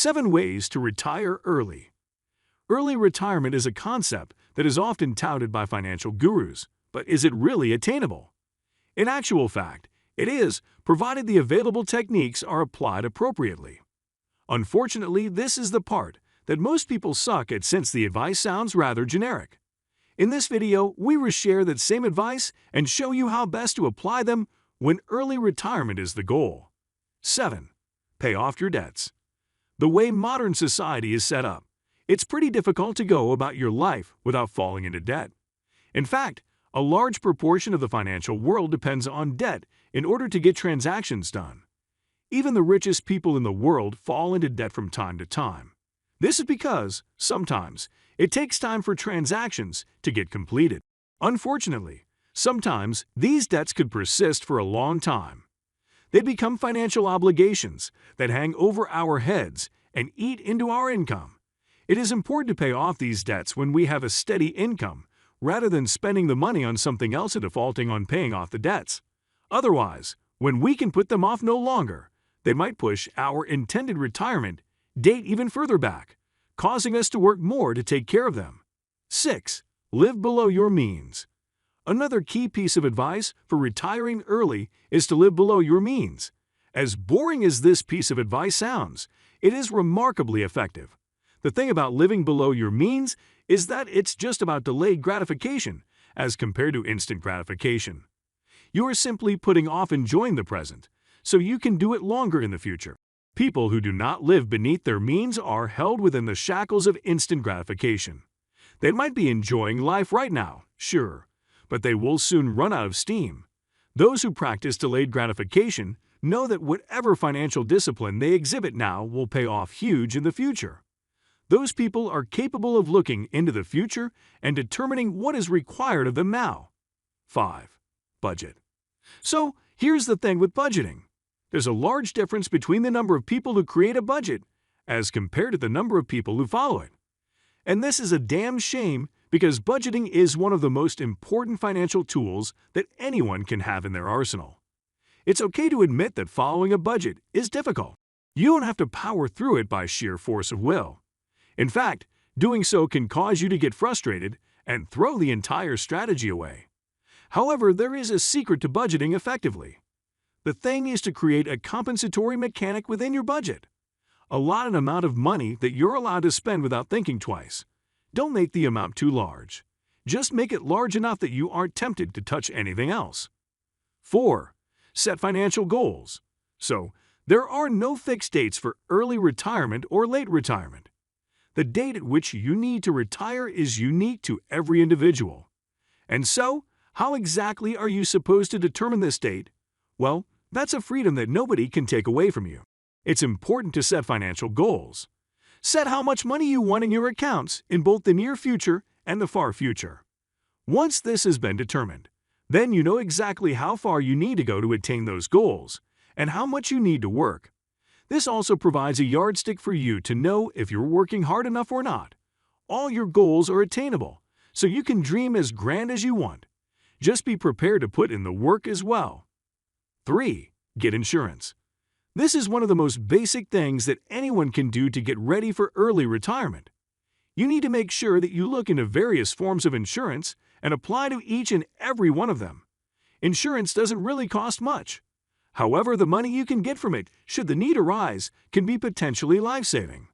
7 Ways to Retire Early. Early retirement is a concept that is often touted by financial gurus, but is it really attainable? In actual fact, it is, provided the available techniques are applied appropriately. Unfortunately, this is the part that most people suck at since the advice sounds rather generic. In this video, we reshare that same advice and show you how best to apply them when early retirement is the goal. 7. Pay off your debts. The way modern society is set up, it's pretty difficult to go about your life without falling into debt. In fact, a large proportion of the financial world depends on debt in order to get transactions done. Even the richest people in the world fall into debt from time to time. This is because, sometimes, it takes time for transactions to get completed. Unfortunately, sometimes these debts could persist for a long time. They become financial obligations that hang over our heads and eat into our income. It is important to pay off these debts when we have a steady income, rather than spending the money on something else and defaulting on paying off the debts. Otherwise, when we can put them off no longer, they might push our intended retirement date even further back, causing us to work more to take care of them. 6. Live below your means. Another key piece of advice for retiring early is to live below your means. As boring as this piece of advice sounds, it is remarkably effective. The thing about living below your means is that it's just about delayed gratification as compared to instant gratification. You are simply putting off enjoying the present, so you can do it longer in the future. People who do not live beneath their means are held within the shackles of instant gratification. They might be enjoying life right now, sure, but they will soon run out of steam. Those who practice delayed gratification know that whatever financial discipline they exhibit now will pay off huge in the future. Those people are capable of looking into the future and determining what is required of them now. 5. Budget. So, here's the thing with budgeting. There's a large difference between the number of people who create a budget as compared to the number of people who follow it. And this is a damn shame because budgeting is one of the most important financial tools that anyone can have in their arsenal. It's okay to admit that following a budget is difficult. You don't have to power through it by sheer force of will. In fact, doing so can cause you to get frustrated and throw the entire strategy away. However, there is a secret to budgeting effectively. The thing is to create a compensatory mechanic within your budget. Allot an amount of money that you're allowed to spend without thinking twice. Don't make the amount too large. Just make it large enough that you aren't tempted to touch anything else. 4. Set financial goals. So, there are no fixed dates for early retirement or late retirement. The date at which you need to retire is unique to every individual. And so, how exactly are you supposed to determine this date? Well, that's a freedom that nobody can take away from you. It's important to set financial goals. Set how much money you want in your accounts in both the near future and the far future. Once this has been determined, then you know exactly how far you need to go to attain those goals and how much you need to work. This also provides a yardstick for you to know if you're working hard enough or not. All your goals are attainable, so you can dream as grand as you want. Just be prepared to put in the work as well. 3. Get insurance. This is one of the most basic things that anyone can do to get ready for early retirement. You need to make sure that you look into various forms of insurance and apply to each and every one of them. Insurance doesn't really cost much. However, the money you can get from it, should the need arise, can be potentially life-saving.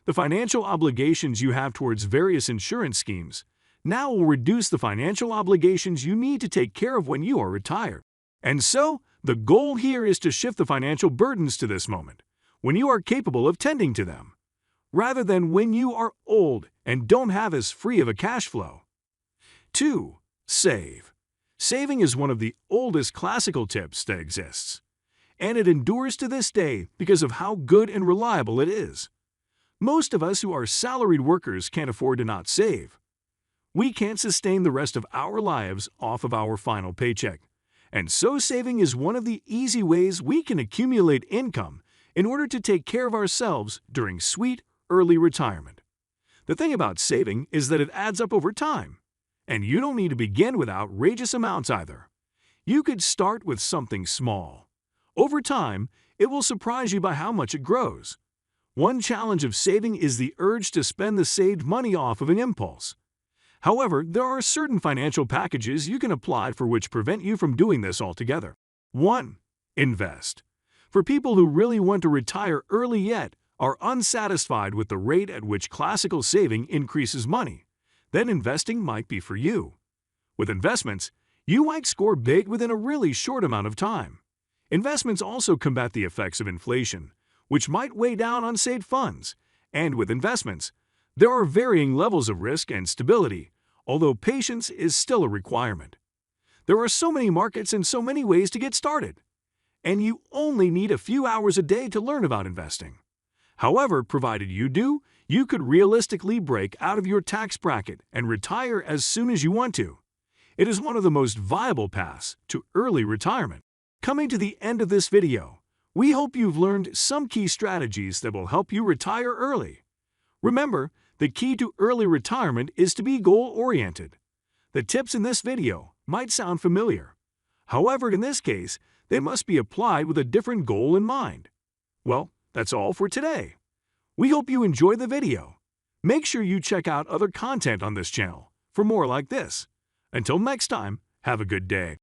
The financial obligations you have towards various insurance schemes now will reduce the financial obligations you need to take care of when you are retired. And so, the goal here is to shift the financial burdens to this moment, when you are capable of tending to them, rather than when you are old and don't have as free of a cash flow. 2. Save. Saving is one of the oldest classical tips that exists, and it endures to this day because of how good and reliable it is. Most of us who are salaried workers can't afford to not save. We can't sustain the rest of our lives off of our final paycheck, and so saving is one of the easy ways we can accumulate income in order to take care of ourselves during sweet, early retirement. The thing about saving is that it adds up over time. And you don't need to begin with outrageous amounts either. You could start with something small. Over time, it will surprise you by how much it grows. One challenge of saving is the urge to spend the saved money off of an impulse. However, there are certain financial packages you can apply for which prevent you from doing this altogether. 1. Invest. For people who really want to retire early yet are unsatisfied with the rate at which classical saving increases money, then investing might be for you. With investments, you might score big within a really short amount of time. Investments also combat the effects of inflation, which might weigh down on saved funds. And with investments, there are varying levels of risk and stability, although patience is still a requirement. There are so many markets and so many ways to get started. And you only need a few hours a day to learn about investing. However, provided you do, you could realistically break out of your tax bracket and retire as soon as you want to. It is one of the most viable paths to early retirement. Coming to the end of this video, we hope you've learned some key strategies that will help you retire early. Remember, the key to early retirement is to be goal-oriented. The tips in this video might sound familiar. However, in this case, they must be applied with a different goal in mind. Well, that's all for today. We hope you enjoyed the video. Make sure you check out other content on this channel for more like this. Until next time, have a good day.